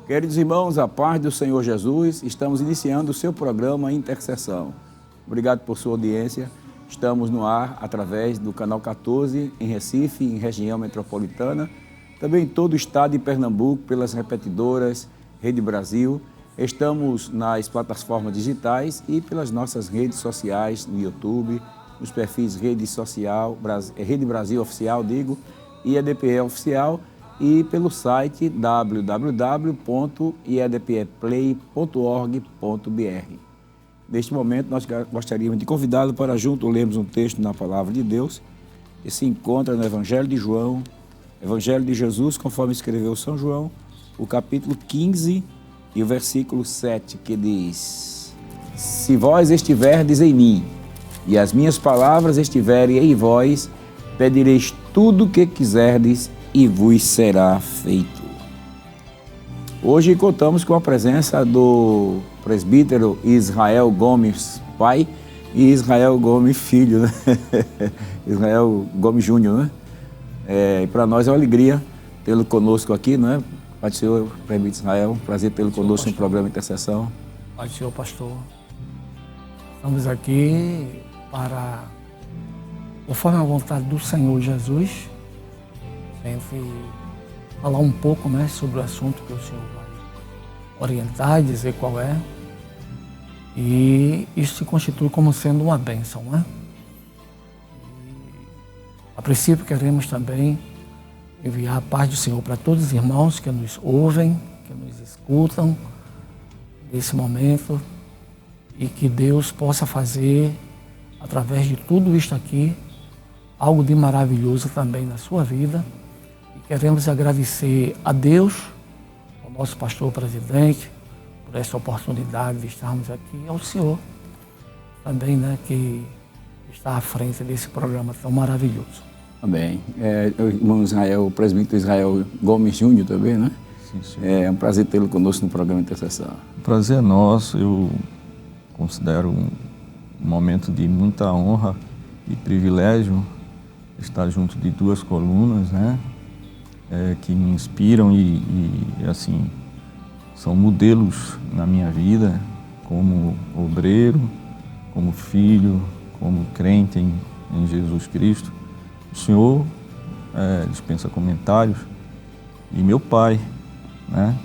Queridos irmãos, a paz do Senhor Jesus, estamos iniciando o seu programa Intercessão. Obrigado por sua audiência. Estamos no ar através do canal 14 em Recife, em região metropolitana, também em todo o estado de Pernambuco, pelas repetidoras Rede Brasil. Estamos nas plataformas digitais e pelas nossas redes sociais no YouTube, nos perfis Rede Brasil Oficial, e EDPE Oficial, e pelo site www.iedpeplay.org.br. Neste momento, nós gostaríamos de convidá-lo para junto lermos um texto na Palavra de Deus, que se encontra no Evangelho de João, Evangelho de Jesus, conforme escreveu São João, o capítulo 15 e o versículo 7, que diz: Se vós estiverdes em mim, e as minhas palavras estiverem em vós, pedireis tudo o que quiserdes, e vos será feito. Hoje contamos com a presença do presbítero Israel Gomes pai e Israel Gomes filho, né? Israel Gomes Júnior, né? Para nós é uma alegria tê-lo conosco aqui, né? Pai do Senhor, presbítero Israel, prazer tê-lo conosco no programa Intercessão. Pai do Senhor, pastor. Estamos aqui para, conforme a vontade do Senhor Jesus, sempre falar um pouco, né, sobre o assunto que o Senhor vai orientar e dizer qual é. E isso se constitui como sendo uma bênção, né? A princípio queremos também enviar a paz do Senhor para todos os irmãos que nos ouvem, que nos escutam nesse momento, e que Deus possa fazer, através de tudo isto aqui, algo de maravilhoso também na sua vida. Queremos agradecer a Deus, ao nosso pastor presidente, por essa oportunidade de estarmos aqui, e ao Senhor também, né, que está à frente desse programa tão maravilhoso. Amém. O irmão Israel, o presbítero Israel Gomes Júnior também, né? Sim, sim. É um prazer tê-lo conosco no programa Intercessão. O prazer é nosso. Eu considero um momento de muita honra e privilégio estar junto de duas colunas, né? Que me inspiram e assim, são modelos na minha vida, como obreiro, como filho, como crente em Jesus Cristo. O Senhor dispensa comentários, e meu pai, né,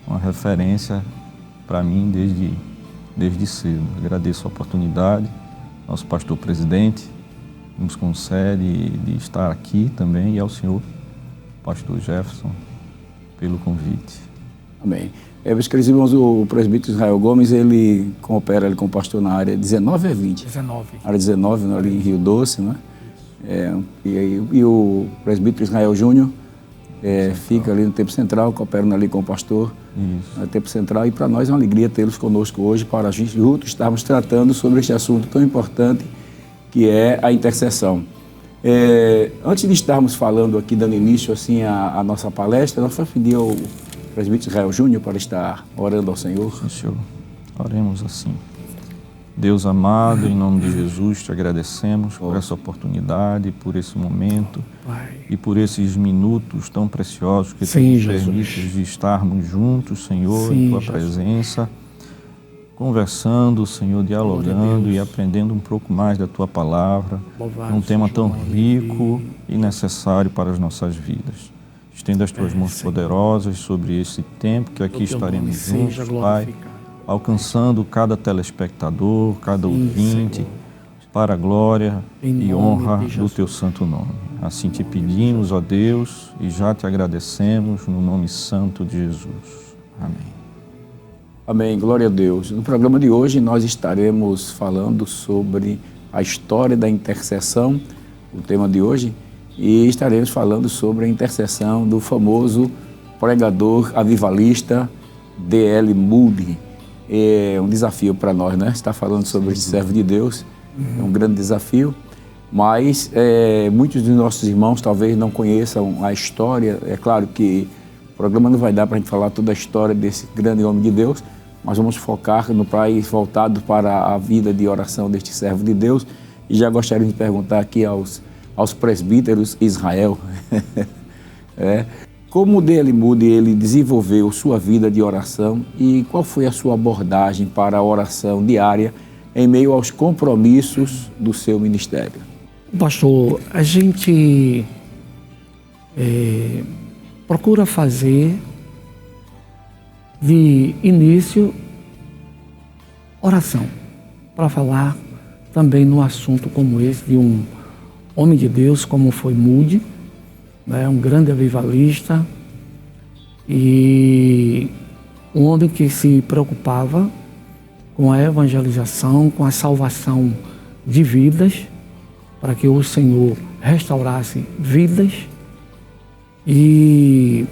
uma referência para mim desde cedo. Agradeço a oportunidade, nosso pastor presidente nos concede de estar aqui também, e ao Senhor, pastor Jefferson, pelo convite. Amém. Meus queridos irmãos, o presbítero Israel Gomes, ele coopera com o pastor na área 19 ou 20? 19. Área 19, né, ali em Rio Doce, né? E o presbítero Israel Júnior fica ali no Tempo Central, cooperando ali com o pastor no Tempo Central, e para nós é uma alegria tê-los conosco hoje, para a gente juntos estarmos tratando sobre este assunto tão importante que é a intercessão. Antes de estarmos falando aqui, dando início assim à nossa palestra, nós vamos pedir ao presbítero Israel Júnior para estar orando ao Senhor. Sim, Senhor. Oremos assim. Deus amado, em nome de Jesus, te agradecemos por essa oportunidade, por esse momento, Pai, e por esses minutos tão preciosos que tu Sim, nos Jesus. permites de estarmos juntos, Senhor, Sim, em tua Jesus. presença, conversando, Senhor, dialogando e aprendendo um pouco mais da tua palavra, Louvado um tema seja tão o nome rico e necessário para as nossas vidas. Estenda as tuas mãos Senhor. poderosas sobre esse tempo que aqui Que o teu estaremos nome seja juntos, Pai, glorificado. alcançando cada telespectador, cada ouvinte, Senhor. para a glória Em e nome honra de do Jesus. teu santo nome. Assim te pedimos, ó Deus, e já te agradecemos no nome santo de Jesus. Amém. Amém, glória a Deus. No programa de hoje nós estaremos falando sobre a história da intercessão, o tema de hoje, e estaremos falando sobre a intercessão do famoso pregador avivalista D.L. Moody. É um desafio para nós, né? Está falando sobre esse servo de Deus, é um grande desafio, mas muitos dos nossos irmãos talvez não conheçam a história. É claro que o programa não vai dar para a gente falar toda a história desse grande homem de Deus, mas vamos focar no país voltado para a vida de oração deste servo de Deus. E já gostaria de perguntar aqui aos presbíteros Israel, como o D.L. Moody ele desenvolveu sua vida de oração e qual foi a sua abordagem para a oração diária em meio aos compromissos do seu ministério? Pastor, a gente procura fazer de início oração, para falar também no assunto como esse de um homem de Deus como foi Moody, né, um grande avivalista e um homem que se preocupava com a evangelização, com a salvação de vidas, para que o Senhor restaurasse vidas. E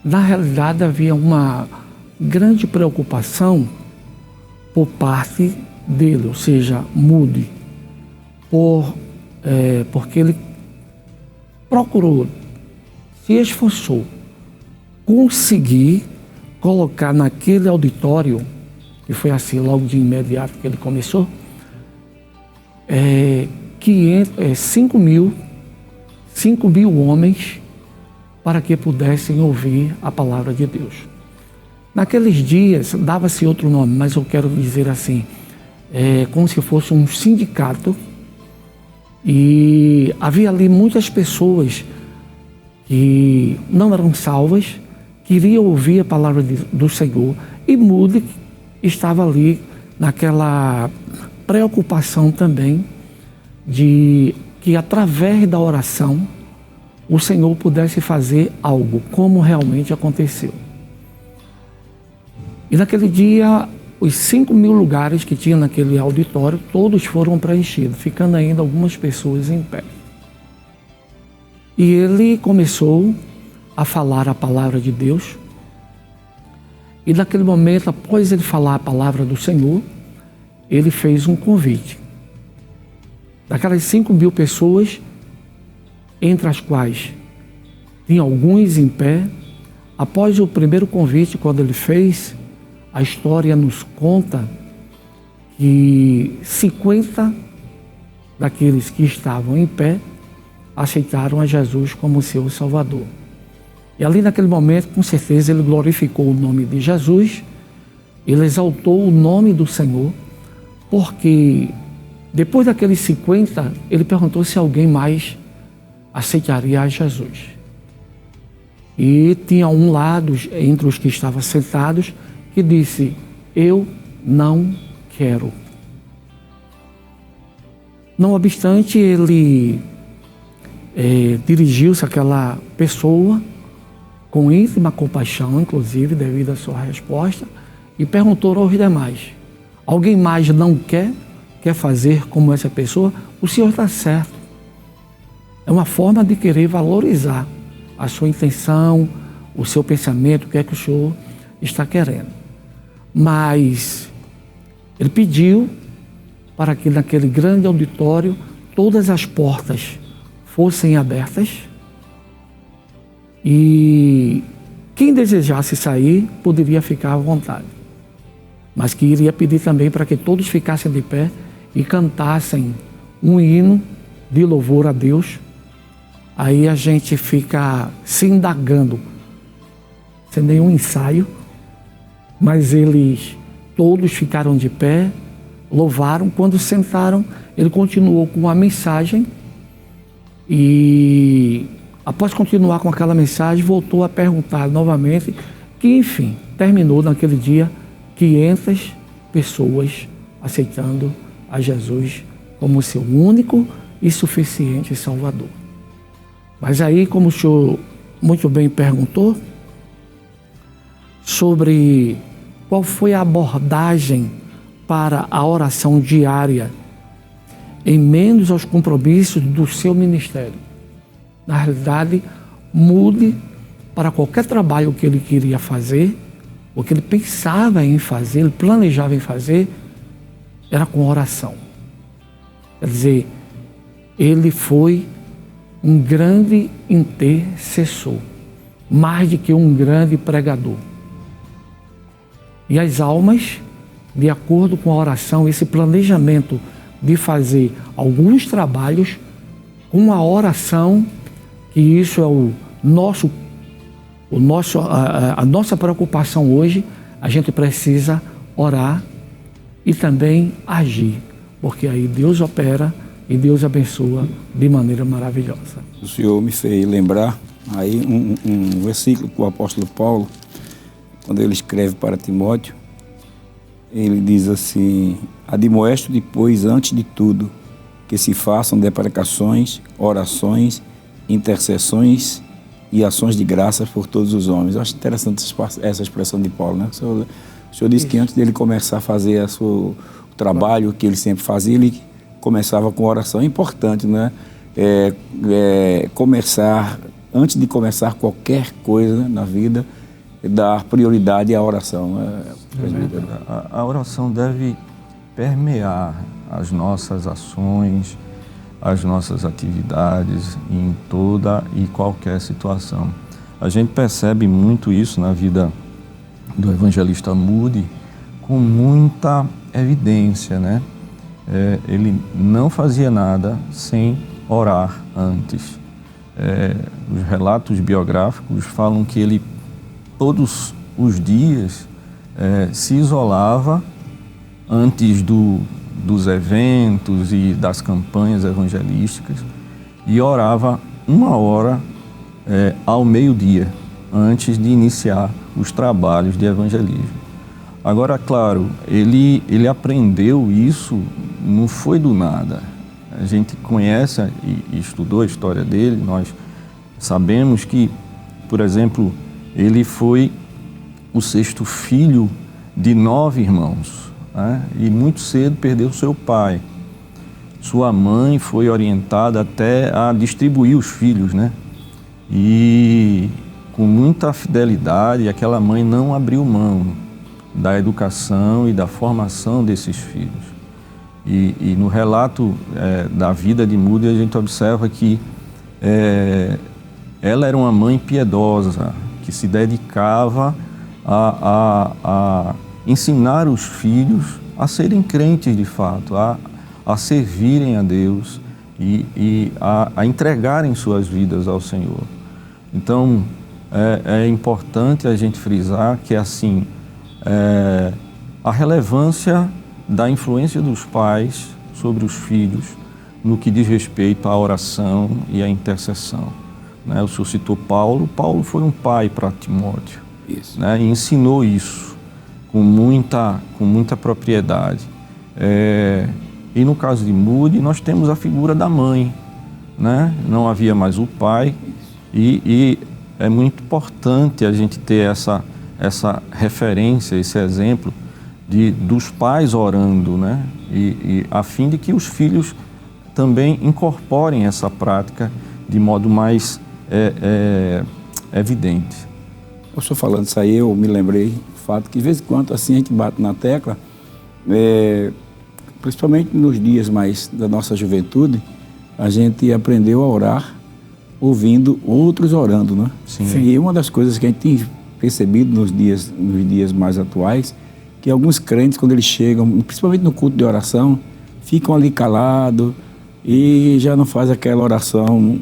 na realidade havia uma grande preocupação por parte dele, ou seja, Moody, porque ele procurou, se esforçou, conseguir colocar naquele auditório, que foi assim logo de imediato que ele começou, 5 mil homens para que pudessem ouvir a palavra de Deus. Naqueles dias, dava-se outro nome, mas eu quero dizer assim, como se fosse um sindicato, e havia ali muitas pessoas que não eram salvas, queriam ouvir a palavra do Senhor, e Moody estava ali naquela preocupação também de que através da oração o Senhor pudesse fazer algo, como realmente aconteceu. E naquele dia, os 5 mil lugares que tinha naquele auditório, todos foram preenchidos, ficando ainda algumas pessoas em pé. E ele começou a falar a palavra de Deus. E naquele momento, após ele falar a palavra do Senhor, ele fez um convite. Daquelas 5 mil pessoas, entre as quais tinha alguns em pé, após o primeiro convite, quando ele fez, a história nos conta que 50 daqueles que estavam em pé aceitaram a Jesus como seu Salvador. E ali naquele momento, com certeza, ele glorificou o nome de Jesus, ele exaltou o nome do Senhor, porque depois daqueles 50, ele perguntou se alguém mais aceitaria a Jesus. E tinha um lá, entre os que estavam sentados, que disse: eu não quero. Não obstante, ele dirigiu-se àquela pessoa com íntima compaixão, inclusive devido à sua resposta, e perguntou aos demais: alguém mais não quer fazer como essa pessoa? O senhor está certo. É uma forma de querer valorizar a sua intenção, o seu pensamento, o que é que o senhor está querendo. Mas ele pediu para que naquele grande auditório todas as portas fossem abertas e quem desejasse sair poderia ficar à vontade. Mas que iria pedir também para que todos ficassem de pé e cantassem um hino de louvor a Deus. Aí a gente fica se indagando, sem nenhum ensaio, mas eles todos ficaram de pé, louvaram. Quando sentaram, ele continuou com a mensagem e, após continuar com aquela mensagem, voltou a perguntar novamente, que enfim, terminou naquele dia 500 pessoas aceitando a Jesus como seu único e suficiente Salvador. Mas aí, como o senhor muito bem perguntou, sobre qual foi a abordagem para a oração diária em menos aos compromissos do seu ministério. Na realidade, mude para qualquer trabalho que ele queria fazer, o que ele pensava em fazer, ele planejava em fazer, era com oração. Quer dizer, ele foi um grande intercessor, mais do que um grande pregador. E as almas, de acordo com a oração, esse planejamento de fazer alguns trabalhos com a oração, que isso é a nossa preocupação hoje, a gente precisa orar e também agir, porque aí Deus opera e Deus abençoa de maneira maravilhosa. O Senhor me fez lembrar aí um versículo que o apóstolo Paulo, quando ele escreve para Timóteo, ele diz assim: admoesto depois, antes de tudo, que se façam deprecações, orações, intercessões e ações de graças por todos os homens. Eu acho interessante essa expressão de Paulo, né? O senhor disse que antes dele começar a fazer o trabalho que ele sempre fazia, ele começava com oração. É importante, né? Começar, antes de começar qualquer coisa na vida, dar prioridade à oração. A oração deve permear as nossas ações, as nossas atividades em toda e qualquer situação. A gente percebe muito isso na vida do evangelista Moody com muita evidência, né? Ele não fazia nada sem orar antes. Os relatos biográficos falam que ele todos os dias se isolava antes dos eventos e das campanhas evangelísticas e orava 1 hora ao meio-dia, antes de iniciar os trabalhos de evangelismo. Agora, claro, ele aprendeu isso, não foi do nada. A gente conhece e estudou a história dele, nós sabemos que, por exemplo, ele foi o 6º filho de 9 irmãos, né? E muito cedo perdeu seu pai. Sua mãe foi orientada até a distribuir os filhos, né? E com muita fidelidade, aquela mãe não abriu mão da educação e da formação desses filhos. E no relato da vida de Moody, a gente observa que ela era uma mãe piedosa, que se dedicava a ensinar os filhos a serem crentes de fato, a servirem a Deus e a entregarem suas vidas ao Senhor. Então, é importante a gente frisar que, assim, a relevância da influência dos pais sobre os filhos no que diz respeito à oração e à intercessão, né? O senhor citou Paulo. Paulo foi um pai para Timóteo, isso, né? E ensinou isso com muita propriedade. E no caso de Moody, nós temos a figura da mãe, né? Não havia mais o pai e é muito importante a gente ter essa referência, esse exemplo dos pais orando, né? E a fim de que os filhos também incorporem essa prática de modo mais evidente. O senhor falando isso aí, eu me lembrei do fato que de vez em quando assim a gente bate na tecla, principalmente nos dias mais da nossa juventude, a gente aprendeu a orar ouvindo outros orando, né? Sim. E uma das coisas que a gente tem percebido nos dias mais atuais, que alguns crentes, quando eles chegam, principalmente no culto de oração, ficam ali calados e já não faz aquela oração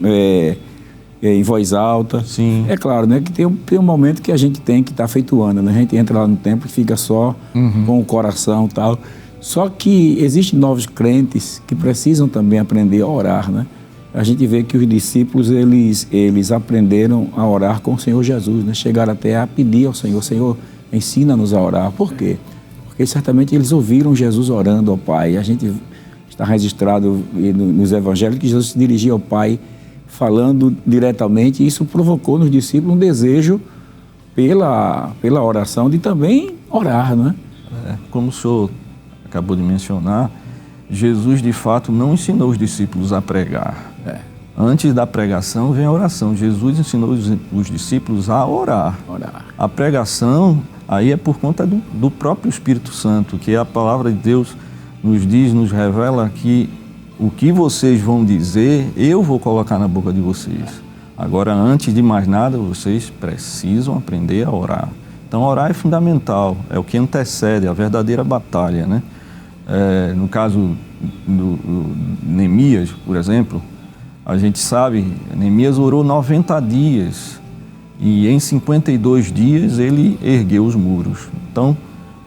em voz alta. Sim. É claro, né, que tem um momento que a gente tem que estar feituando, né? A gente entra lá no templo e fica só com o coração e tal. Só que existem novos crentes que precisam também aprender a orar, né? A gente vê que os discípulos, eles aprenderam a orar com o Senhor Jesus, né? Chegaram até a pedir ao Senhor: Senhor, ensina-nos a orar. Por quê? Porque certamente eles ouviram Jesus orando ao Pai. A gente está registrado nos evangelhos que Jesus se dirigia ao Pai falando diretamente, e isso provocou nos discípulos um desejo pela oração de também orar, né? Como o senhor acabou de mencionar, Jesus de fato não ensinou os discípulos a pregar. Antes da pregação vem a oração. Jesus ensinou os discípulos a orar. A pregação aí é por conta do próprio Espírito Santo, que a palavra de Deus nos diz, nos revela que o que vocês vão dizer, eu vou colocar na boca de vocês. Agora, antes de mais nada, vocês precisam aprender a orar. Então, orar é fundamental, é o que antecede a verdadeira batalha, né? No caso do Neemias, por exemplo, a gente sabe, Neemias orou 90 dias e em 52 dias ele ergueu os muros. Então,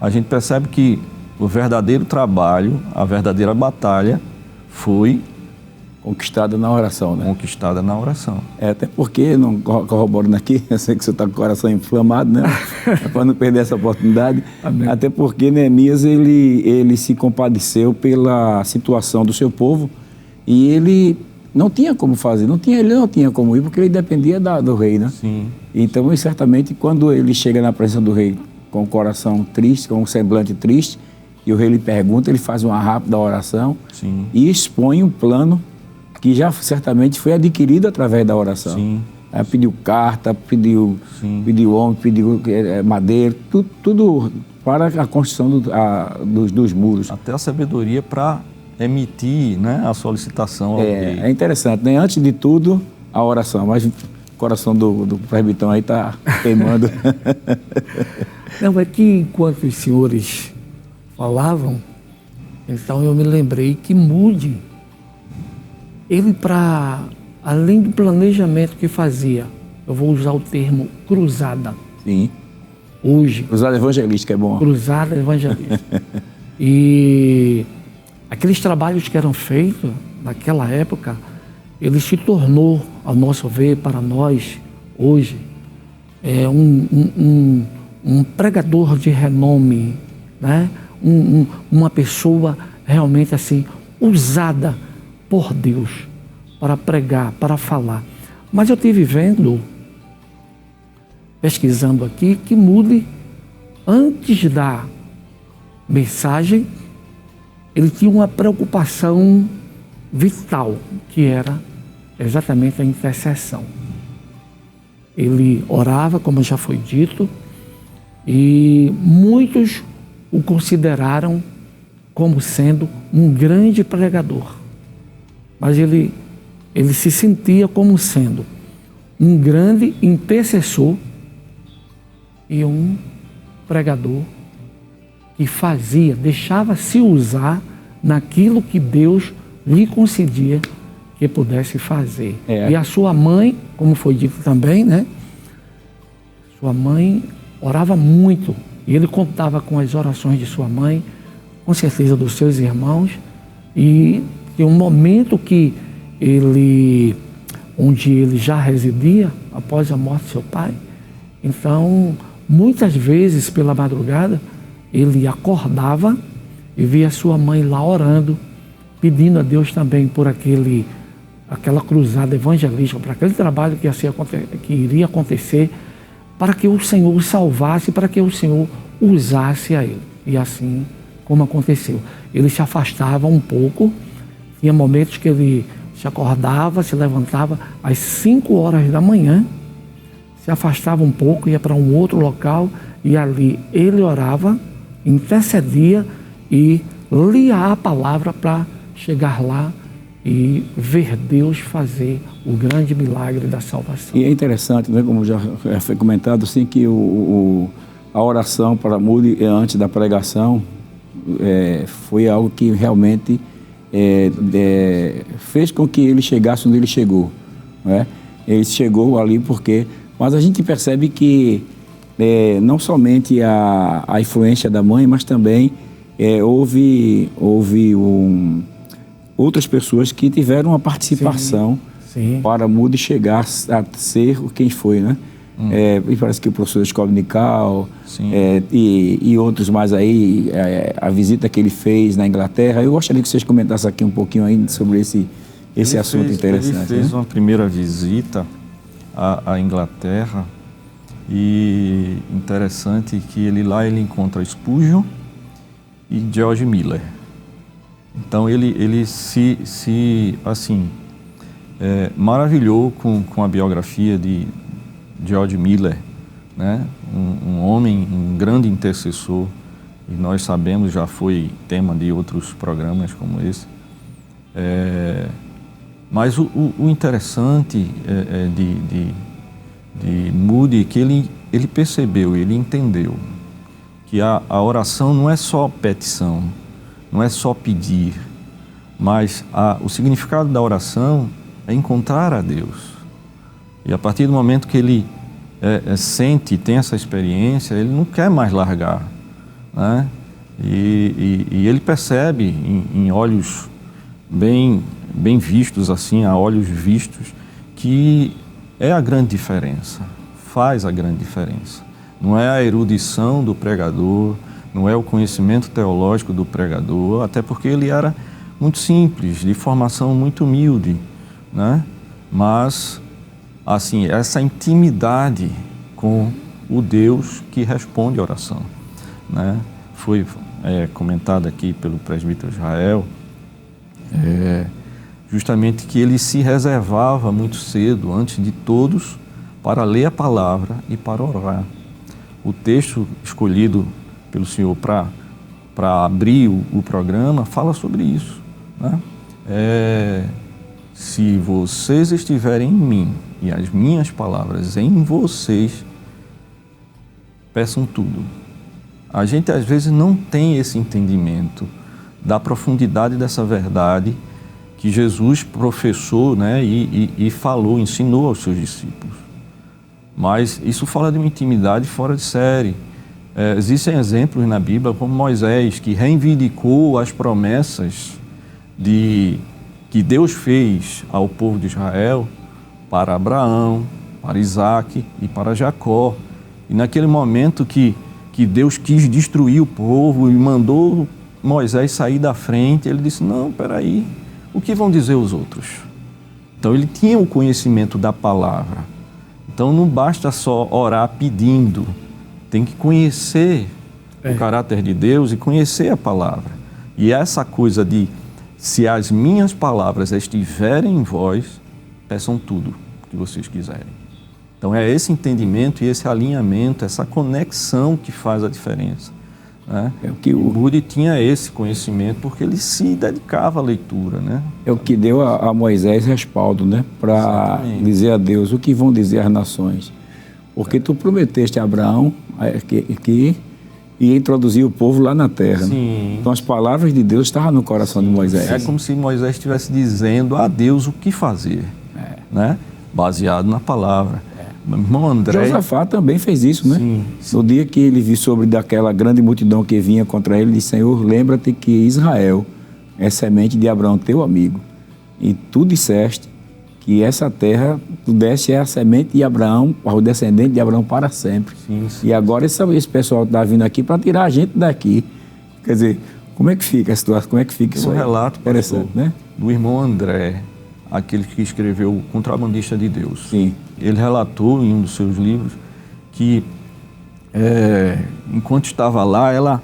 a gente percebe que o verdadeiro trabalho, a verdadeira batalha foi conquistada na oração, né? Conquistada na oração. Até porque, não corroborando aqui, eu sei que você está com o coração inflamado, né? Para não perder essa oportunidade. Amém. Até porque Neemias, ele se compadeceu pela situação do seu povo e ele não tinha como fazer, ele não tinha como ir, porque ele dependia do rei, né? Sim. Então, certamente, quando ele chega na presença do rei com o coração triste, com um semblante triste, e o rei lhe pergunta, ele faz uma rápida oração. Sim. E expõe um plano que já certamente foi adquirido através da oração. Sim. Pediu carta, pediu homem, pediu madeira, tudo para a construção dos muros. Até a sabedoria para emitir, né, a solicitação ao rei. É interessante, né? Antes de tudo, a oração, mas o coração do presbitão aí está queimando. Não, é que enquanto os senhores falavam, então eu me lembrei que Moody, ele, para além do planejamento que fazia, eu vou usar o termo cruzada. Sim. Hoje. Cruzada evangelística é bom. Cruzada evangelística. E aqueles trabalhos que eram feitos naquela época, ele se tornou, ao nosso ver, para nós, hoje, um pregador de renome, né? Uma pessoa realmente assim, usada por Deus para pregar, para falar. Mas eu estive vendo, pesquisando aqui, que Moody, antes da mensagem, ele tinha uma preocupação vital, que era exatamente a intercessão. Ele orava, como já foi dito, e muitos o consideraram como sendo um grande pregador. Mas ele se sentia como sendo um grande intercessor e um pregador que deixava-se usar naquilo que Deus lhe concedia que pudesse fazer. E a sua mãe, como foi dito também, né? Sua mãe orava muito e ele contava com as orações de sua mãe, com certeza dos seus irmãos, e em um momento onde ele já residia, após a morte de seu pai, então, muitas vezes pela madrugada, ele acordava e via sua mãe lá orando, pedindo a Deus também por aquela cruzada evangelística, para aquele trabalho que iria acontecer, para que o Senhor o salvasse, para que o Senhor usasse a ele. E assim como aconteceu. Ele se afastava um pouco, tinha momentos que ele se acordava, se levantava às 5 horas da manhã, se afastava um pouco, ia para um outro local e ali ele orava, intercedia e lia a palavra para chegar lá e ver Deus fazer o grande milagre da salvação. E é interessante, né, como já foi comentado, assim, que a oração para Moody antes da pregação foi algo que realmente fez com que ele chegasse onde ele chegou, né? Ele chegou ali porque... Mas a gente percebe que não somente a influência da mãe, mas também houve outras pessoas que tiveram uma participação para Moody chegar a ser quem foi, né? E parece que o professor Escola Nical e outros mais aí, a visita que ele fez na Inglaterra. Eu gostaria que vocês comentassem aqui um pouquinho ainda sobre esse assunto interessante. Ele fez uma primeira visita à Inglaterra e interessante que ele encontra Spurgeon e George Miller. Então ele maravilhou com a biografia de George Miller, né? Um homem, um grande intercessor, e nós sabemos, já foi tema de outros programas como esse. Mas o interessante de Moody é que ele percebeu, ele entendeu que a oração não é só petição, não é só pedir, mas o significado da oração é encontrar a Deus. E a partir do momento que ele sente, tem essa experiência, ele não quer mais largar, né? E ele percebe em olhos bem vistos, assim, a olhos vistos, que é a grande diferença, faz a grande diferença. Não é a erudição do pregador, não é o conhecimento teológico do pregador, até porque ele era muito simples, de formação muito humilde, né? Mas, assim, essa intimidade com o Deus que responde a oração, né? Foi comentado aqui pelo presbítero Israel, justamente que ele se reservava muito cedo, antes de todos, para ler a palavra e para orar. O texto escolhido pelo Senhor para abrir o programa fala sobre isso, né? Se vocês estiverem em mim e as minhas palavras em vocês, peçam tudo. A gente às vezes não tem esse entendimento da profundidade dessa verdade que Jesus professou, né, e falou, ensinou aos seus discípulos. Mas isso fala de uma intimidade fora de série. Existem exemplos na Bíblia, como Moisés, que reivindicou as promessas que Deus fez ao povo de Israel para Abraão, para Isaac e para Jacó. E naquele momento que Deus quis destruir o povo e mandou Moisés sair da frente, ele disse, não, peraí, o que vão dizer os outros? Então ele tinha o conhecimento da palavra. Então não basta só orar pedindo, tem que conhecer o caráter de Deus e conhecer a palavra. E essa coisa de, se as minhas palavras estiverem em vós, peçam tudo que vocês quiserem. Então é esse entendimento e esse alinhamento, essa conexão que faz a diferença, né? O Moody tinha esse conhecimento porque ele se dedicava à leitura, né? É o que deu a Moisés respaldo, né? Para dizer a Deus o que vão dizer as nações. Porque tu prometeste a Abraão que ia introduzir o povo lá na terra. Né? Então as palavras de Deus estavam no coração de Moisés. É como se Moisés estivesse dizendo a Deus o que fazer, né? Baseado na palavra. Meu irmão André... Josafá também fez isso, né? Sim. No dia que ele viu sobre daquela grande multidão que vinha contra ele, ele disse, Senhor, lembra-te que Israel é semente de Abraão, teu amigo. E tu disseste que essa terra, tu deste a semente de Abraão, o descendente de Abraão para sempre. Sim. E agora esse pessoal está vindo aqui para tirar a gente daqui. Quer dizer, como é que fica a situação? Como é que fica isso aí? Um relato, pastor, né? Do irmão André, aquele que escreveu O Contrabandista de Deus. Sim. Ele relatou em um dos seus livros que, enquanto estava lá, ela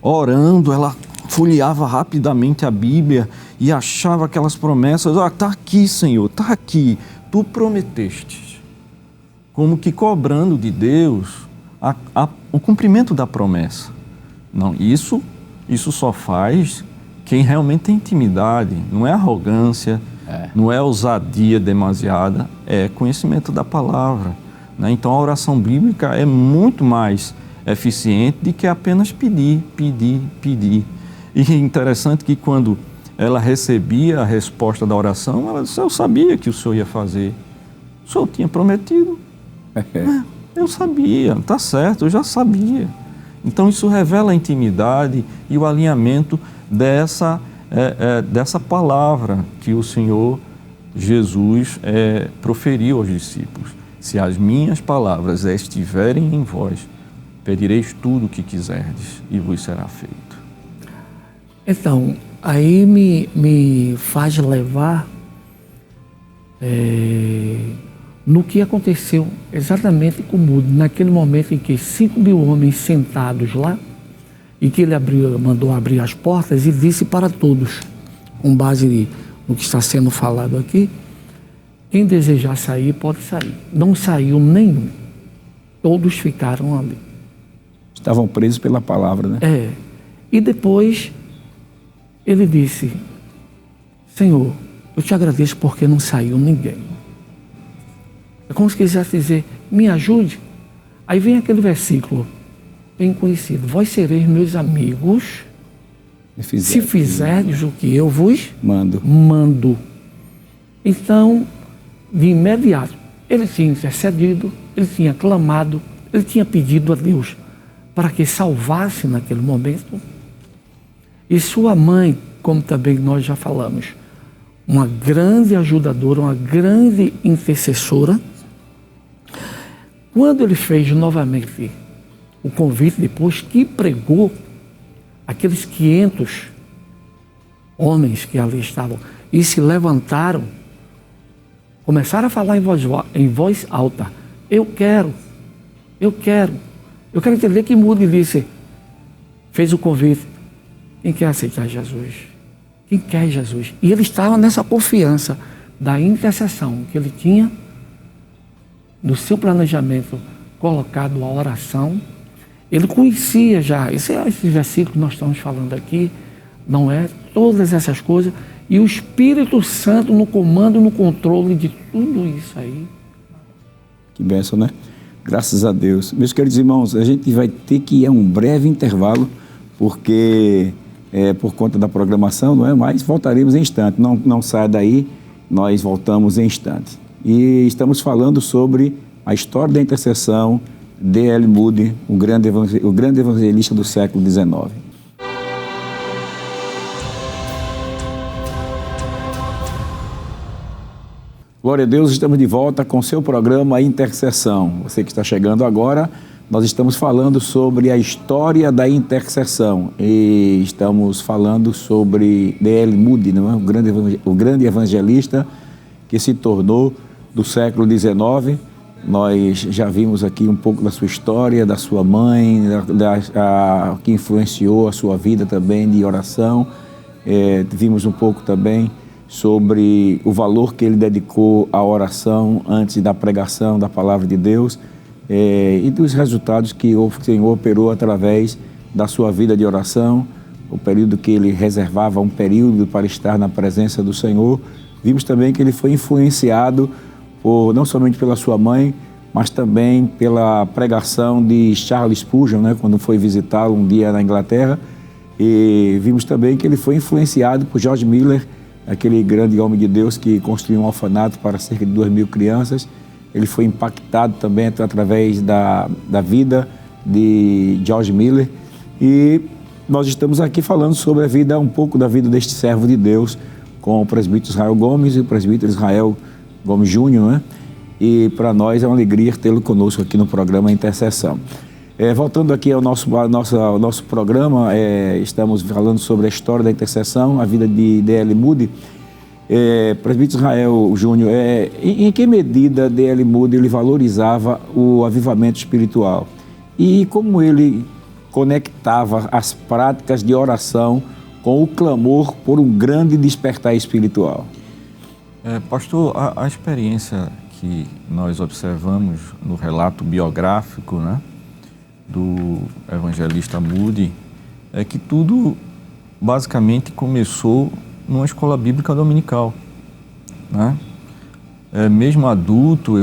orando, ela folheava rapidamente a Bíblia e achava aquelas promessas. Está aqui, Senhor, está aqui, tu prometeste. Como que cobrando de Deus o cumprimento da promessa. Não, isso só faz quem realmente tem intimidade, não é arrogância, não é ousadia demasiada, é conhecimento da palavra, né? Então a oração bíblica é muito mais eficiente do que apenas pedir. E é interessante que quando ela recebia a resposta da oração, ela disse, eu sabia que o Senhor ia fazer, o Senhor tinha prometido, eu sabia, está certo, eu já sabia. Então isso revela a intimidade e o alinhamento dessa palavra que o Senhor Jesus proferiu aos discípulos. Se as minhas palavras estiverem em vós, pedireis tudo o que quiserdes e vos será feito. Então, aí me faz levar no que aconteceu exatamente com o Moody, naquele momento em que 5.000 homens sentados lá, e que ele mandou abrir as portas e disse para todos, com base no que está sendo falado aqui, quem desejar sair, pode sair. Não saiu nenhum. Todos ficaram ali. Estavam presos pela palavra, né? E depois ele disse: Senhor, eu te agradeço porque não saiu ninguém. É como se quisesse dizer: me ajude. Aí vem aquele versículo bem conhecido: vós sereis meus amigos se fizerdes o que eu vos mando. Então, de imediato, ele tinha intercedido, ele tinha clamado, ele tinha pedido a Deus para que salvasse naquele momento. E sua mãe, como também nós já falamos, uma grande ajudadora, uma grande intercessora. Quando ele fez novamente o convite, depois que pregou, aqueles 500 homens que ali estavam e se levantaram, começaram a falar em voz alta: eu quero entender que muda. E disse, fez o convite: quem quer aceitar Jesus? Quem quer Jesus? E ele estava nessa confiança da intercessão que ele tinha, no seu planejamento colocado a oração. Ele conhecia já, esse versículo que nós estamos falando aqui, não é? Todas essas coisas. E o Espírito Santo no comando, no controle de tudo isso aí. Que bênção, né? Graças a Deus. Meus queridos irmãos, a gente vai ter que ir a um breve intervalo, porque por conta da programação, não é? Mas voltaremos em instante. Não saia daí, nós voltamos em instante. E estamos falando sobre a história da intercessão, D.L. Moody, o grande evangelista do século XIX. Glória a Deus, estamos de volta com seu programa Intercessão. Você que está chegando agora, nós estamos falando sobre a história da intercessão e estamos falando sobre D.L. Moody, não é? o grande evangelista que se tornou do século XIX. Nós já vimos aqui um pouco da sua história, da sua mãe, que influenciou a sua vida também de oração. Vimos um pouco também sobre o valor que ele dedicou à oração antes da pregação da palavra de Deus e dos resultados que o Senhor operou através da sua vida de oração, o período que ele reservava, um período para estar na presença do Senhor. Vimos também que ele foi influenciado não somente pela sua mãe, mas também pela pregação de Charles Spurgeon, né, quando foi visitá-lo um dia na Inglaterra. E vimos também que ele foi influenciado por George Miller, aquele grande homem de Deus que construiu um orfanato para cerca de 2.000 crianças. Ele foi impactado também através da vida de George Miller. E nós estamos aqui falando sobre um pouco da vida deste servo de Deus, com o presbítero Israel Gomes e o presbítero Israel Gomes Júnior, né? E para nós é uma alegria tê-lo conosco aqui no programa Intercessão. Voltando aqui ao nosso programa, estamos falando sobre a história da intercessão, a vida de D.L. Moody. Presbítero Israel Júnior, em que medida D.L. Moody ele valorizava o avivamento espiritual? E como ele conectava as práticas de oração com o clamor por um grande despertar espiritual? Pastor, a experiência que nós observamos no relato biográfico, né, do evangelista Moody, é que tudo basicamente começou numa escola bíblica dominical, né? Mesmo adulto,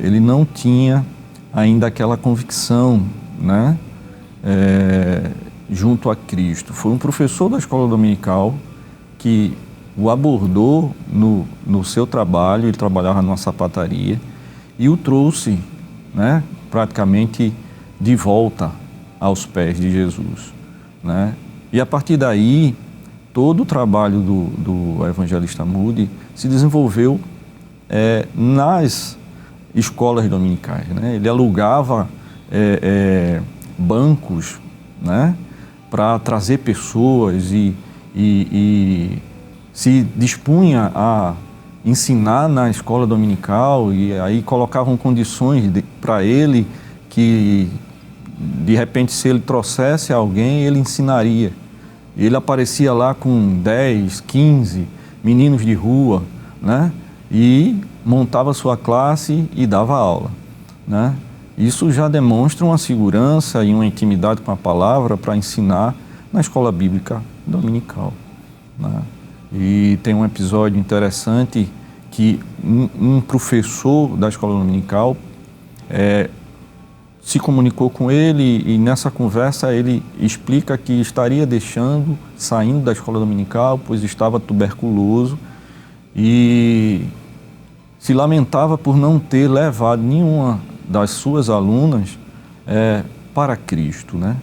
ele não tinha ainda aquela convicção, né, junto a Cristo. Foi um professor da escola dominical que o abordou no seu trabalho. Ele trabalhava numa sapataria e o trouxe, né, praticamente de volta aos pés de Jesus, né? E a partir daí, todo o trabalho do evangelista Moody se desenvolveu nas escolas dominicais, né? Ele alugava bancos, né, para trazer pessoas e se dispunha a ensinar na escola dominical, e aí colocavam condições para ele que, de repente, se ele trouxesse alguém, ele ensinaria. Ele aparecia lá com 10, 15 meninos de rua, né? E montava sua classe e dava aula, né? Isso já demonstra uma segurança e uma intimidade com a palavra para ensinar na escola bíblica dominical, né? E tem um episódio interessante que um professor da escola dominical se comunicou com ele, e nessa conversa ele explica que estaria saindo da escola dominical, pois estava tuberculoso, e se lamentava por não ter levado nenhuma das suas alunas para Cristo, né?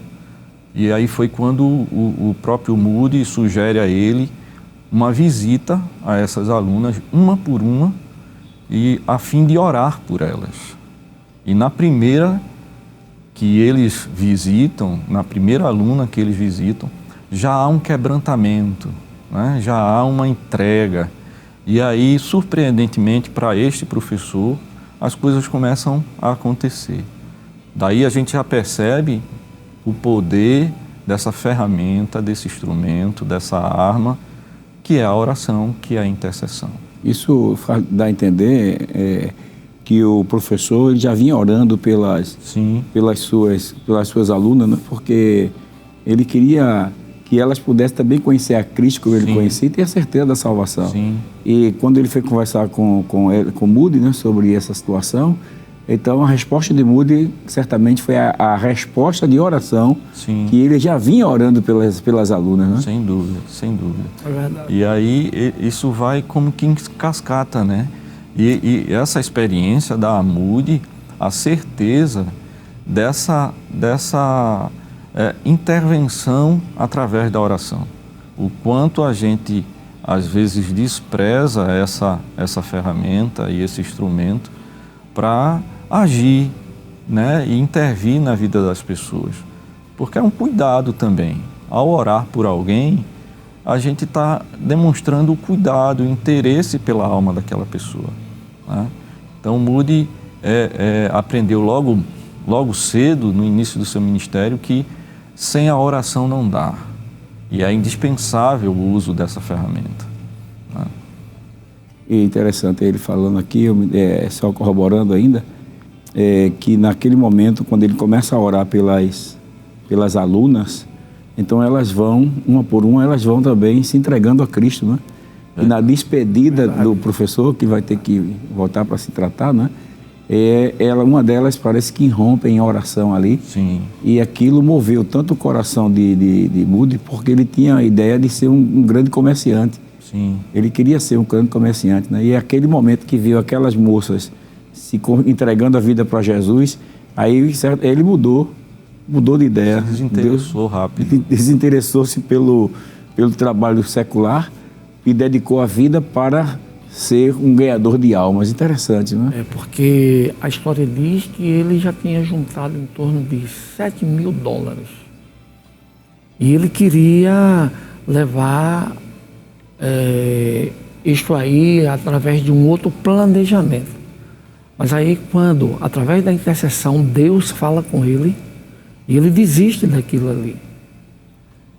E aí foi quando o próprio Moody sugere a ele uma visita a essas alunas, uma por uma, e a fim de orar por elas. E na primeira que eles visitam, na primeira aluna que eles visitam, já há um quebrantamento, né? Já há uma entrega. E aí, surpreendentemente para este professor, as coisas começam a acontecer. Daí a gente já percebe o poder dessa ferramenta, desse instrumento, dessa arma, que é a oração, que é a intercessão. Isso dá a entender que o professor ele já vinha orando pelas suas alunas, né? Porque ele queria que elas pudessem também conhecer a Cristo como ele conhecia e ter a certeza da salvação. Sim. E quando ele foi conversar com Moody, né, sobre essa situação, então a resposta de Moody certamente foi a resposta de oração. Sim. Que ele já vinha orando pelas alunas, né? Sem dúvida, sem dúvida. É verdade. E aí isso vai como que em cascata, né? E essa experiência dá a Moody a certeza dessa intervenção através da oração. O quanto a gente às vezes despreza essa ferramenta e esse instrumento para agir, né, e intervir na vida das pessoas. Porque é um cuidado também. Ao orar por alguém, a gente está demonstrando o cuidado, o interesse pela alma daquela pessoa, né? Então, Moody aprendeu logo cedo, no início do seu ministério, que sem a oração não dá. E é indispensável o uso dessa ferramenta, né? E interessante ele falando aqui, só corroborando ainda, que naquele momento, quando ele começa a orar pelas alunas, então elas vão, uma por uma, elas vão também se entregando a Cristo, né? E na despedida do professor, que vai ter que voltar para se tratar, né? Uma delas parece que irrompe em oração ali. Sim. E aquilo moveu tanto o coração de Moody, porque ele tinha a ideia de ser um grande comerciante. Sim. Ele queria ser um grande comerciante, né? E aquele momento que viu aquelas moças entregando a vida para Jesus, aí ele mudou de ideia. Se desinteressou rápido. Desinteressou-se pelo trabalho secular e dedicou a vida para ser um ganhador de almas. Interessante, né? Porque a história diz que ele já tinha juntado em torno de $7.000. E ele queria levar isto aí através de um outro planejamento. Mas aí quando, através da intercessão, Deus fala com ele e ele desiste daquilo ali.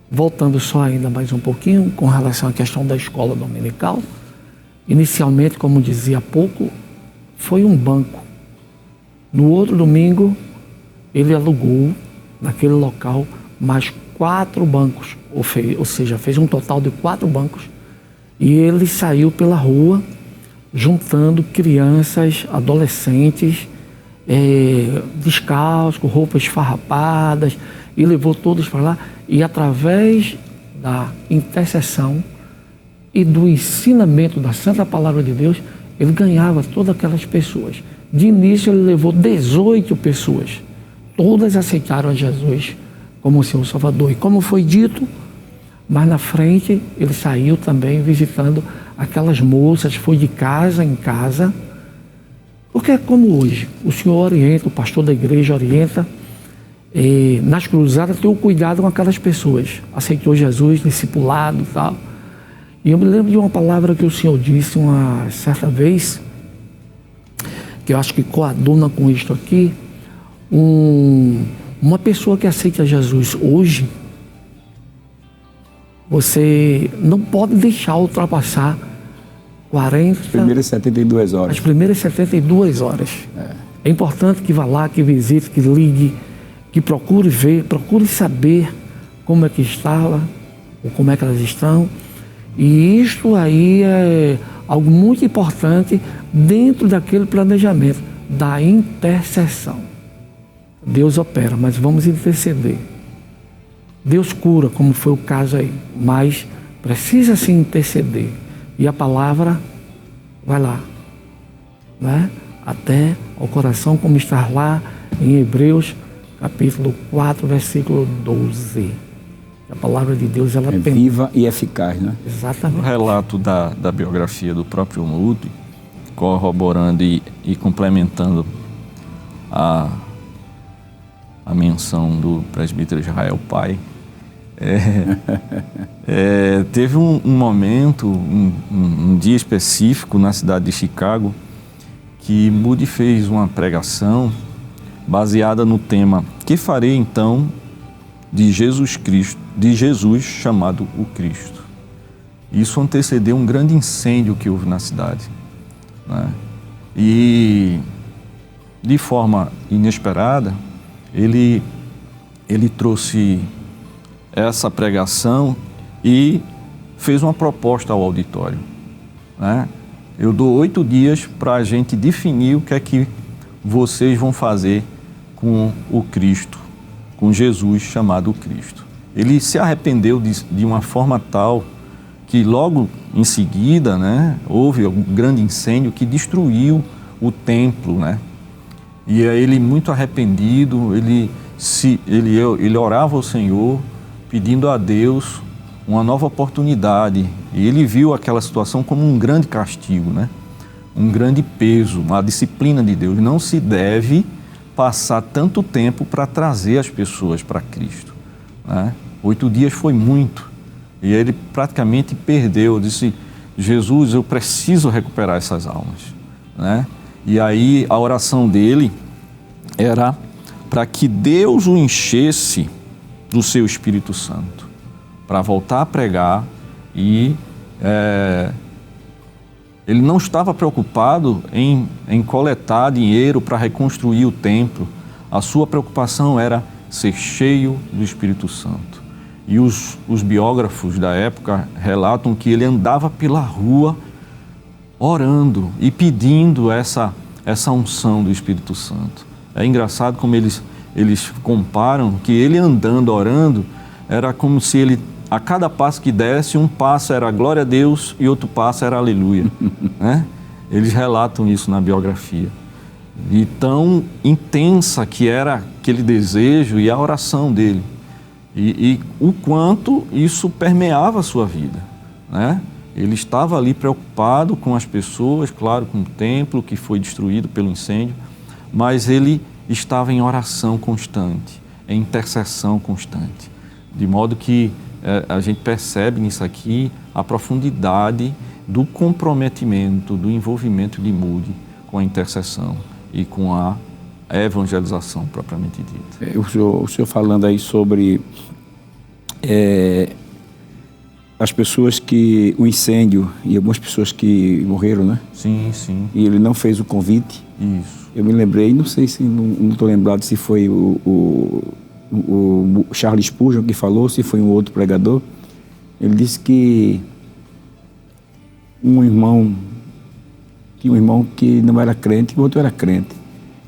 Voltando só ainda mais um pouquinho com relação à questão da escola dominical, inicialmente, como dizia há pouco, foi um banco. No outro domingo, ele alugou naquele local mais 4 bancos, ou seja, fez um total de 4 bancos, e ele saiu pela rua juntando crianças, adolescentes, descalços, com roupas esfarrapadas, e levou todos para lá, e através da intercessão e do ensinamento da Santa Palavra de Deus, ele ganhava todas aquelas pessoas. De início ele levou 18 pessoas, todas aceitaram a Jesus como seu Salvador, e como foi dito, mas na frente ele saiu também visitando aquelas moças, foi de casa em casa, porque é como hoje, o Senhor orienta, o pastor da igreja orienta, nas cruzadas ter o cuidado com aquelas pessoas, aceitou Jesus, discipulado e tal. E eu me lembro de uma palavra que o Senhor disse uma certa vez, que eu acho que coaduna com isto aqui, uma pessoa que aceita Jesus hoje, você não pode deixar ultrapassar 40... As primeiras 72 horas. As primeiras 72 horas. É importante que vá lá, que visite, que ligue, que procure ver, procure saber como é que está, ou como é que elas estão. E isto aí é algo muito importante dentro daquele planejamento da intercessão. Deus opera, mas vamos interceder. Deus cura, como foi o caso aí, mas precisa se interceder. E a palavra vai lá, né? Até o coração, como está lá em Hebreus, capítulo 4, versículo 12. A palavra de Deus, ela é viva e eficaz, né? O Exatamente. relato da biografia do próprio Moody, corroborando e complementando a menção do presbítero Israel Pai, teve um momento, um dia específico na cidade de Chicago, que Moody fez uma pregação baseada no tema: que farei então de Jesus Cristo, de Jesus chamado o Cristo? Isso antecedeu um grande incêndio que houve na cidade, né? E de forma inesperada ele trouxe essa pregação e fez uma proposta ao auditório, né? Eu dou 8 dias para a gente definir o que é que vocês vão fazer com o Cristo, com Jesus chamado o Cristo. Ele se arrependeu de uma forma tal que logo em seguida, né, houve um grande incêndio que destruiu o templo, né? E aí ele, muito arrependido, ele orava ao Senhor, pedindo a Deus uma nova oportunidade. E ele viu aquela situação como um grande castigo, né? Um grande peso, uma disciplina de Deus. Não se deve passar tanto tempo para trazer as pessoas para Cristo, né? 8 dias foi muito. E ele praticamente perdeu. Disse: Jesus, eu preciso recuperar essas almas, né? E aí a oração dele era para que Deus o enchesse do seu Espírito Santo, para voltar a pregar. E ele não estava preocupado em coletar dinheiro para reconstruir o templo. A sua preocupação era ser cheio do Espírito Santo. E os biógrafos da época relatam que ele andava pela rua orando e pedindo essa unção do Espírito Santo. É engraçado como eles comparam que ele andando, orando, era como se ele, a cada passo que desse, um passo era glória a Deus e outro passo era aleluia, né? Eles relatam isso na biografia. E tão intensa que era aquele desejo e a oração dele. E o quanto isso permeava a sua vida, né? Ele estava ali preocupado com as pessoas, claro, com o templo que foi destruído pelo incêndio, mas ele estava em oração constante, em intercessão constante. De modo que a gente percebe nisso aqui a profundidade do comprometimento, do envolvimento de Moody com a intercessão e com a evangelização propriamente dita. O senhor falando aí sobre as pessoas que... o incêndio e algumas pessoas que morreram, né? Sim, sim. E ele não fez o convite. Isso. Eu me lembrei, não sei se... não estou lembrado se foi o Charles Spurgeon que falou, se foi um outro pregador. Ele disse que tinha um irmão que não era crente e o outro era crente.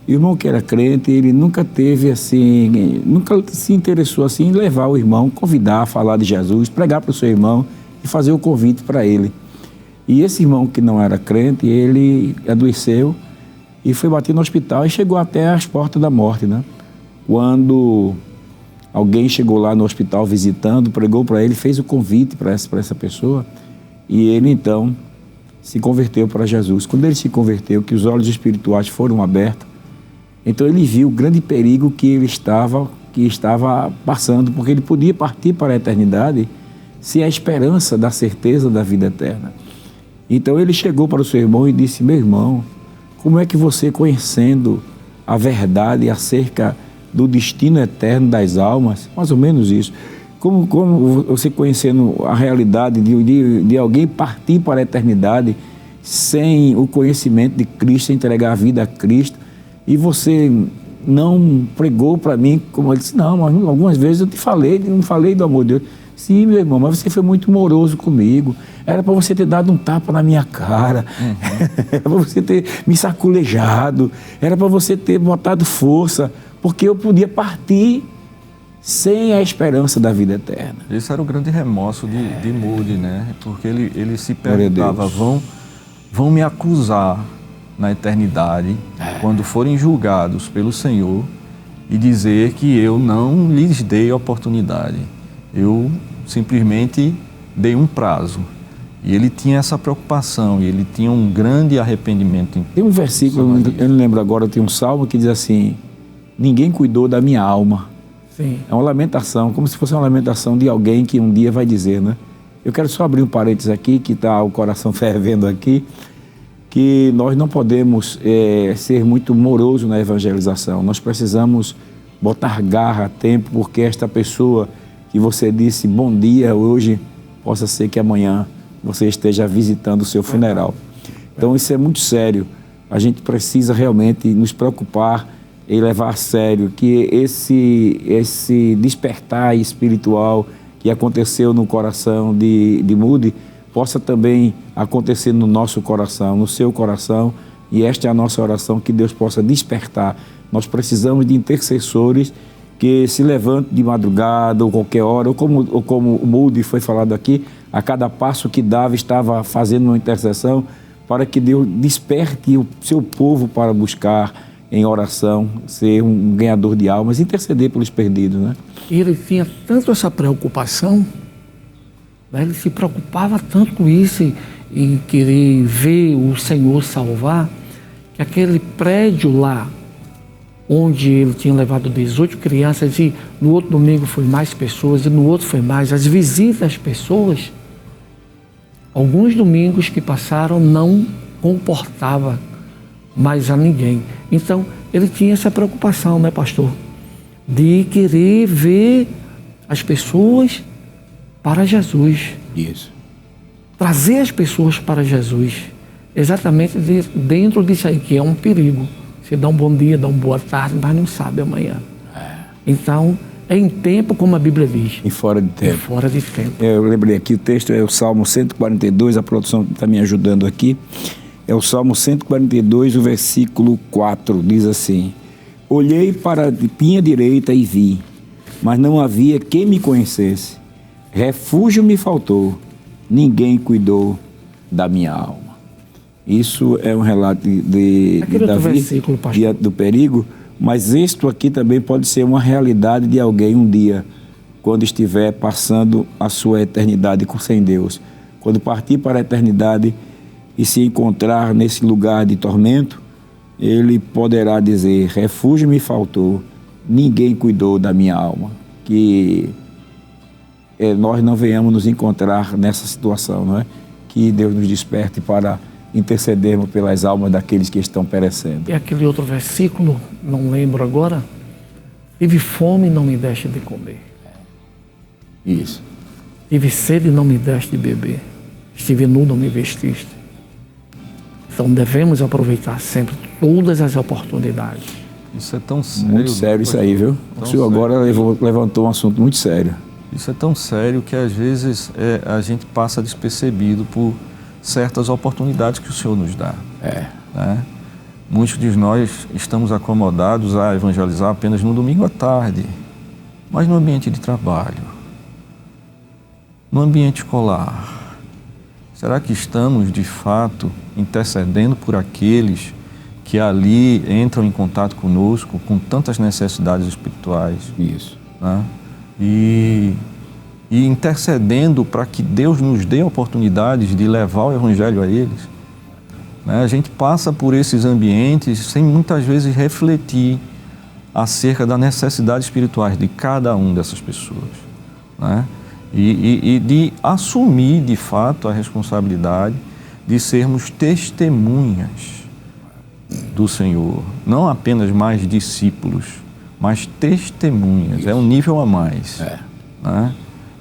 E o irmão que era crente, ele nunca teve assim, nunca se interessou assim em levar o irmão, convidar, falar de Jesus, pregar para o seu irmão e fazer o convite para ele. E esse irmão que não era crente, ele adoeceu e foi batido no hospital e chegou até as portas da morte, né? Quando alguém chegou lá no hospital visitando, pregou para ele, fez o convite para essa pessoa e ele então se converteu para Jesus. Quando ele se converteu, que os olhos espirituais foram abertos, então ele viu o grande perigo que ele estava passando, porque ele podia partir para a eternidade sem a esperança da certeza da vida eterna. Então ele chegou para o seu irmão e disse: meu irmão, como é que você, conhecendo a verdade acerca do destino eterno das almas, mais ou menos isso, como você conhecendo a realidade de alguém partir para a eternidade sem o conhecimento de Cristo, sem entregar a vida a Cristo, e você não pregou para mim, como ele disse, não, mas algumas vezes eu te falei, não falei do amor de Deus. Sim, meu irmão, mas você foi muito moroso comigo. Era para você ter dado um tapa na minha cara. Era para você ter me saculejado. Era para você ter botado força, porque eu podia partir sem a esperança da vida eterna. Esse era o grande remorso de Moody, né? Porque ele se perguntava, vão me acusar na eternidade, quando forem julgados pelo Senhor, e dizer que eu não lhes dei oportunidade. Eu simplesmente dei um prazo. E ele tinha essa preocupação, e ele tinha um grande arrependimento. Tem um versículo, eu não lembro agora, tem um salmo que diz assim, ninguém cuidou da minha alma. Sim. É uma lamentação, como se fosse uma lamentação de alguém que um dia vai dizer, né? Eu quero só abrir um parênteses aqui, que está o coração fervendo aqui, que nós não podemos ser muito moroso na evangelização. Nós precisamos botar garra a tempo, porque esta pessoa que você disse bom dia hoje, possa ser que amanhã você esteja visitando o seu funeral. Então isso é muito sério. A gente precisa realmente nos preocupar e levar a sério que esse despertar espiritual que aconteceu no coração de Moody possa também acontecer no nosso coração, no seu coração, e esta é a nossa oração, que Deus possa despertar. Nós precisamos de intercessores que se levantem de madrugada ou qualquer hora, ou como o Moody foi falado aqui, a cada passo que dava estava fazendo uma intercessão para que Deus desperte o seu povo para buscar em oração, ser um ganhador de almas, interceder pelos perdidos, né? E ele tinha tanto essa preocupação, né? Ele se preocupava tanto com isso, em querer ver o Senhor salvar, que aquele prédio lá, onde ele tinha levado 18 crianças, e no outro domingo foi mais pessoas, e no outro foi mais, as visitas às pessoas, alguns domingos que passaram não comportava mais a ninguém. Então, ele tinha essa preocupação, né, pastor? De querer ver as pessoas para Jesus. Isso. Trazer as pessoas para Jesus. Exatamente dentro disso aí, que é um perigo. Você dá um bom dia, dá uma boa tarde, mas não sabe amanhã. Então, é em tempo, como a Bíblia diz. E fora de tempo. E fora de tempo. Eu lembrei aqui, o texto é o Salmo 142, a produção está me ajudando aqui. É o Salmo 142, o versículo 4, diz assim: olhei para a minha direita e vi, mas não havia quem me conhecesse. Refúgio me faltou, ninguém cuidou da minha alma. Isso é um relato de Davi, diante do perigo, mas isto aqui também pode ser uma realidade de alguém um dia, quando estiver passando a sua eternidade sem Deus. Quando partir para a eternidade e se encontrar nesse lugar de tormento, ele poderá dizer: refúgio me faltou, ninguém cuidou da minha alma. Que nós não venhamos nos encontrar nessa situação, não é? Que Deus nos desperte para intercedermos pelas almas daqueles que estão perecendo. E aquele outro versículo, não lembro agora: tive fome e não me deste de comer. Isso. Tive sede e não me deste de beber. Estive nu, não me vestiste. Então devemos aproveitar sempre todas as oportunidades. Isso é tão sério. Muito sério isso aí, viu? O senhor agora levantou um assunto muito sério. Isso é tão sério que às vezes a gente passa despercebido por certas oportunidades que o Senhor nos dá. Né? Muitos de nós estamos acomodados a evangelizar apenas no domingo à tarde, mas no ambiente de trabalho, no ambiente escolar. Será que estamos, de fato, intercedendo por aqueles que ali entram em contato conosco com tantas necessidades espirituais? Isso. Né? E intercedendo para que Deus nos dê oportunidades de levar o Evangelho a eles? Né? A gente passa por esses ambientes sem muitas vezes refletir acerca das necessidades espirituais de cada um dessas pessoas. Né? E de assumir, de fato, a responsabilidade de sermos testemunhas do Senhor. Não apenas mais discípulos, mas testemunhas. Isso. É um nível a mais. Né?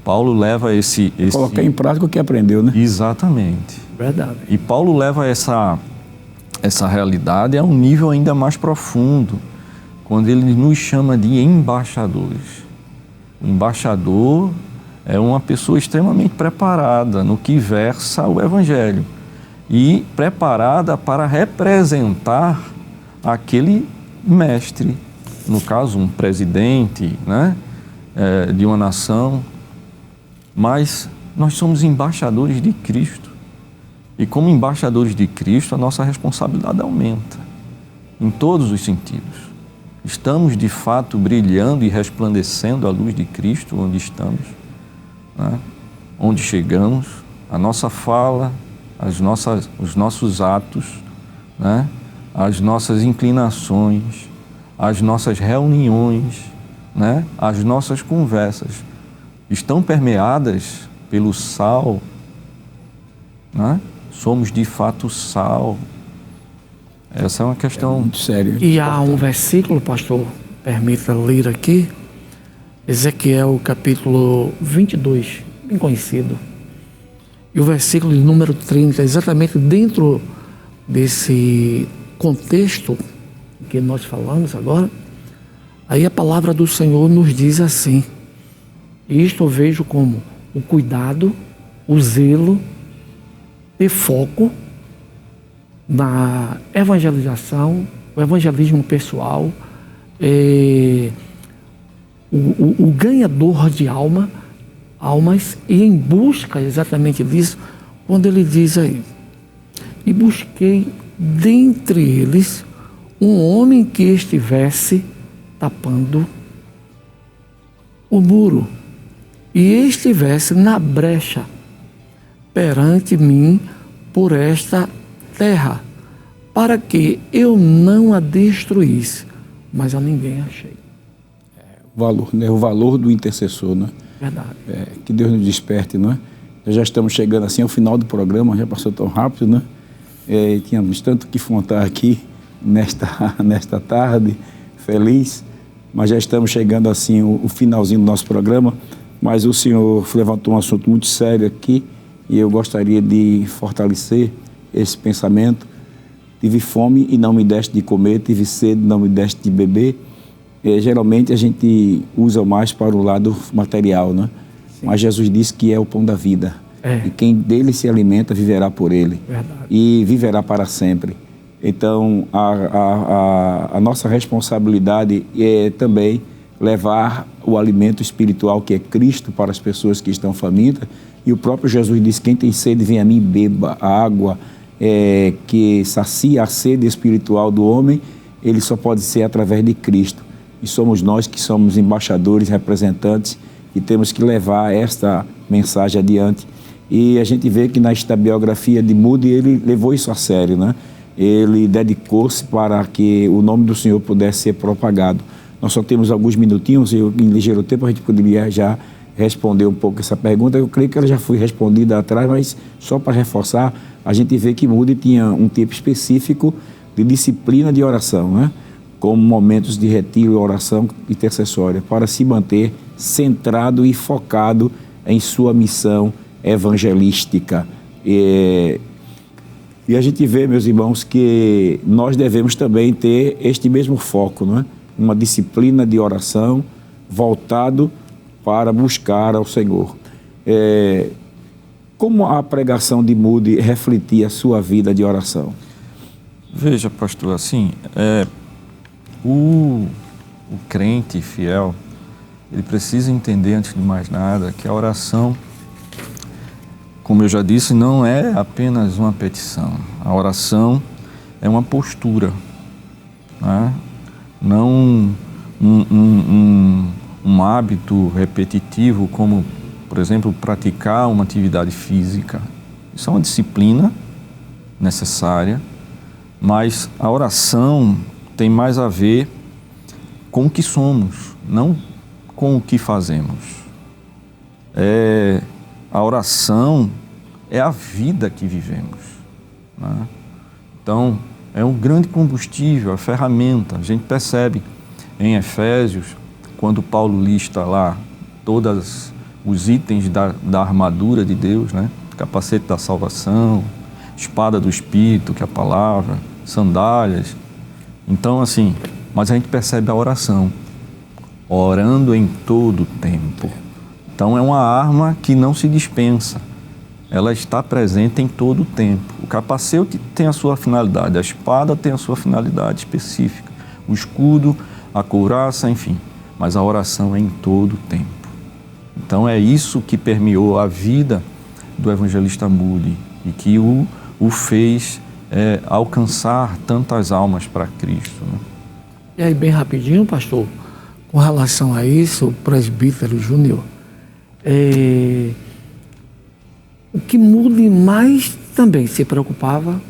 Paulo leva esse... Colocar em prática o que aprendeu, né? Exatamente. Verdade. E Paulo leva essa realidade a um nível ainda mais profundo, quando ele nos chama de embaixadores. O embaixador é uma pessoa extremamente preparada no que versa o Evangelho e preparada para representar aquele mestre, no caso um presidente, né, de uma nação. Mas nós somos embaixadores de Cristo. E como embaixadores de Cristo, a nossa responsabilidade aumenta em todos os sentidos. Estamos, de fato, brilhando e resplandecendo a luz de Cristo onde estamos, né? Onde chegamos, a nossa fala, os nossos atos, né? As nossas inclinações, as nossas reuniões, né? As nossas conversas estão permeadas pelo sal, né? Somos de fato sal. Essa é uma questão muito séria. E há um versículo, pastor, permita ler aqui, Ezequiel capítulo 22, bem conhecido. E o versículo de número 30, exatamente dentro desse contexto que nós falamos agora, aí a palavra do Senhor nos diz assim: isto eu vejo como o cuidado, o zelo, ter foco na evangelização, o evangelismo pessoal, o ganhador de almas, e em busca exatamente disso, quando ele diz aí: e busquei dentre eles um homem que estivesse tapando o muro e estivesse na brecha perante mim por esta terra, para que eu não a destruísse, mas a ninguém achei. O valor, né? O valor do intercessor, né? Verdade. Que Deus nos desperte, né? Nós já estamos chegando assim ao final do programa, já passou tão rápido, né? Tínhamos tanto que contar aqui nesta tarde, feliz, mas já estamos chegando assim o finalzinho do nosso programa. Mas o senhor levantou um assunto muito sério aqui e eu gostaria de fortalecer esse pensamento. Tive fome e não me deste de comer, tive sede e não me deste de beber. Geralmente a gente usa mais para o lado material, né? Sim. Mas Jesus disse que é o pão da vida. E quem dele se alimenta viverá por ele. Verdade. E viverá para sempre. Então a nossa responsabilidade é também levar o alimento espiritual que é Cristo para as pessoas que estão famintas. E o próprio Jesus disse: quem tem sede, vem a mim, beba a água que sacia a sede espiritual do homem. Ele só pode ser através de Cristo. E somos nós que somos embaixadores, representantes, e temos que levar esta mensagem adiante. E a gente vê que nesta biografia de Moody, ele levou isso a sério, né? Ele dedicou-se para que o nome do Senhor pudesse ser propagado. Nós só temos alguns minutinhos, e em ligeiro tempo a gente poderia já responder um pouco essa pergunta. Eu creio que ela já foi respondida atrás, mas só para reforçar, a gente vê que Moody tinha um tipo específico de disciplina de oração, né? Como momentos de retiro e oração intercessória, para se manter centrado e focado em sua missão evangelística. E a gente vê, meus irmãos, que nós devemos também ter este mesmo foco, não é? Uma disciplina de oração voltado para buscar ao Senhor. Como a pregação de Moody refletia a sua vida de oração? Veja, pastor, assim, o crente fiel, ele precisa entender, antes de mais nada, que a oração, como eu já disse, não é apenas uma petição. A oração é uma postura, né? Não um hábito repetitivo, como, por exemplo, praticar uma atividade física. Isso é uma disciplina necessária, mas a oração tem mais a ver com o que somos, não com o que fazemos. A oração é a vida que vivemos, né? Então, é um grande combustível, a ferramenta. A gente percebe em Efésios, quando Paulo lista lá todos os itens da armadura de Deus, né? Capacete da salvação, espada do Espírito, que é a palavra, sandálias. Então, assim, mas a gente percebe a oração, orando em todo o tempo. Então, é uma arma que não se dispensa. Ela está presente em todo o tempo. O capacete tem a sua finalidade, a espada tem a sua finalidade específica, o escudo, a couraça, enfim. Mas a oração é em todo o tempo. Então é isso que permeou a vida do evangelista Moody e que o fez alcançar tantas almas para Cristo, né? E aí, bem rapidinho, pastor, com relação a isso, o presbítero Júnior, o que Moody mais também se preocupava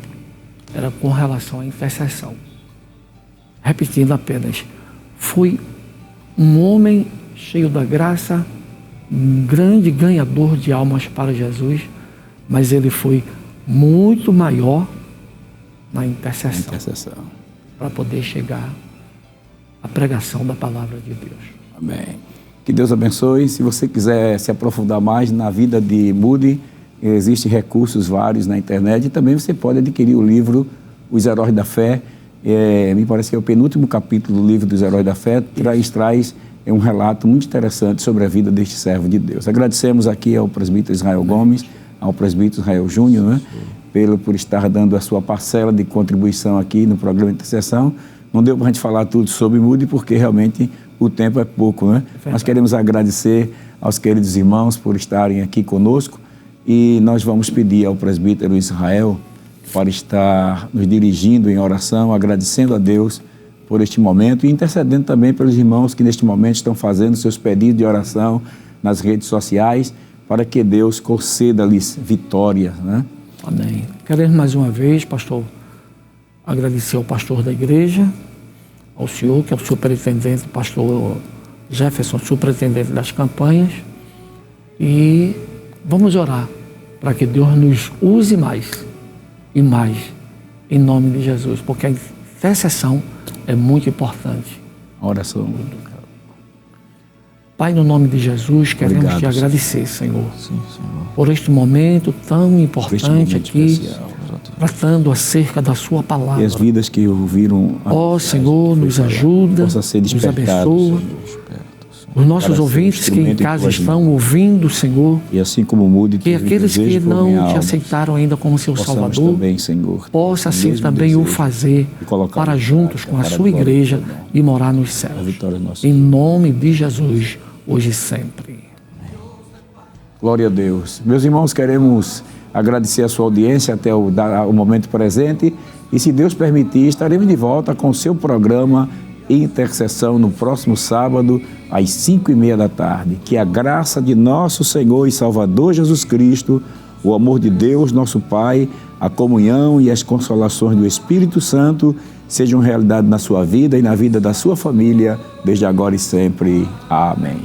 era com relação à intercessão. Repetindo apenas, foi um homem cheio da graça, um grande ganhador de almas para Jesus, mas ele foi muito maior na intercessão. Para poder chegar à pregação da palavra de Deus. Amém. Que Deus abençoe. Se você quiser se aprofundar mais na vida de Moody, existem recursos vários na internet e também você pode adquirir o livro Os Heróis da Fé. Me parece que é o penúltimo capítulo do livro dos Heróis da Fé, traz um relato muito interessante sobre a vida deste servo de Deus. Agradecemos aqui ao presbítero Israel Gomes, ao presbítero Israel Júnior, né, por estar dando a sua parcela de contribuição aqui no programa de intercessão. Não deu para a gente falar tudo sobre Moody, porque realmente o tempo é pouco, né? Nós queremos agradecer aos queridos irmãos por estarem aqui conosco e nós vamos pedir ao presbítero Israel para estar nos dirigindo em oração, agradecendo a Deus por este momento e intercedendo também pelos irmãos que neste momento estão fazendo seus pedidos de oração nas redes sociais para que Deus conceda-lhes vitória, né? Amém. Queremos mais uma vez, pastor, agradecer ao pastor da igreja, ao senhor, que é o superintendente, pastor Jefferson, superintendente das campanhas, e vamos orar para que Deus nos use mais e mais, em nome de Jesus, porque a intercessão é muito importante. A oração. Pai, no nome de Jesus, queremos Obrigado, te agradecer, Senhor, Sim, Senhor. por este momento tão importante aqui, especial, tratando acerca da sua palavra. e as vidas que ouviram. Ó Senhor, nos ajuda, possa ser nos despertado, abençoa. Os nossos Para ser ouvintes que em instrumento casa de tua estão ouvindo, Senhor, E assim como Moody que teve aqueles que desejo por não minha te alma, aceitaram ainda como seu possamos Salvador, também, Senhor, possa ter o assim mesmo também o desejo fazer e colocar para em juntos prática, com a para sua glória do igreja teu nome. e morar nos A céus. vitória nossa. Em nome de Jesus, hoje e sempre. Glória a Deus. Meus irmãos, queremos agradecer a sua audiência até o momento presente e, se Deus permitir, estaremos de volta com o seu programa Intercessão no próximo sábado, às 5:30 da tarde. Que a graça de nosso Senhor e Salvador Jesus Cristo, o amor de Deus, nosso Pai, a comunhão e as consolações do Espírito Santo sejam realidade na sua vida e na vida da sua família, desde agora e sempre. Amém.